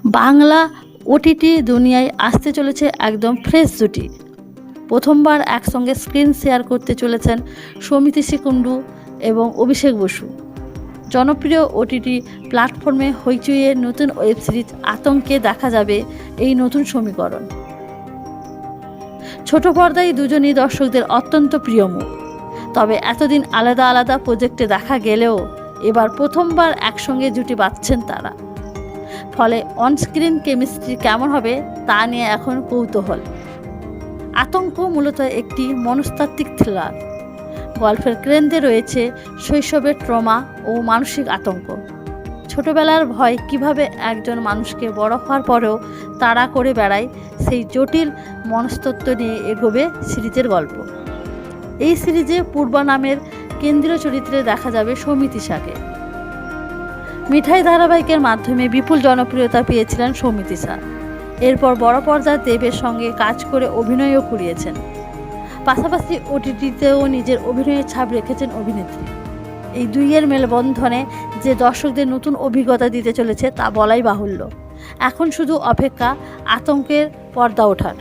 Bangla OTT দুনিয়ায় আসতে চলেছে একদম ফ্রেশ জুটি। প্রথমবার একসঙ্গে স্ক্রিন শেয়ার করতে চলেছেন সৌমিত্রী কুণ্ডু এবং অভিষেক বসু। জনপ্রিয় ওটিটি প্ল্যাটফর্মে হইচইয়ের নতুন ওয়েব সিরিজ আতঙ্কে দেখা যাবে এই নতুন সমীকরণ। ছোট পর্দায় দুজনই দর্শকদের অত্যন্ত প্রিয় মুখ। তবে এতদিন আলাদা আলাদা প্রজেক্টে দেখা গেলেও এবার প্রথমবার একসঙ্গে জুটি বাঁধছেন তারা। ফলে অনস্ক্রিন কেমিস্ট্রি কেমন হবে তা নিয়ে এখন কৌতূহল। আতঙ্ক মূলত একটি মনস্তাত্ত্বিক থ্রিলার। গল্পের কেন্দ্রে রয়েছে শৈশবের ট্রমা ও মানসিক আতঙ্ক। ছোটবেলার ভয় কিভাবে একজন মানুষকে বড় হওয়ার পরেও তাড়া করে বেড়ায়, সেই জটিল মনস্তত্ত্ব নিয়ে এগোবে সিরিজের গল্প। এই সিরিজে পূর্বা নামের কেন্দ্রীয় চরিত্রে দেখা যাবে সৌমিত্রীকে। মিঠাই ধারাবাহিকের মাধ্যমে বিপুল জনপ্রিয়তা পেয়েছিলেন সৌমিত্রী। এরপর বড় পর্দার দেবের সঙ্গে কাজ করে অভিনয়ও কুড়িয়েছেন। পাশাপাশি ওটিটিতেও নিজের অভিনয়ের ছাপ রেখেছেন অভিনেত্রী। এই দুইয়ের মেলবন্ধনে যে দর্শকদের নতুন অভিজ্ঞতা দিতে চলেছে তা বলাই বাহুল্য। এখন শুধু অপেক্ষা আতঙ্কের পর্দা ওঠার।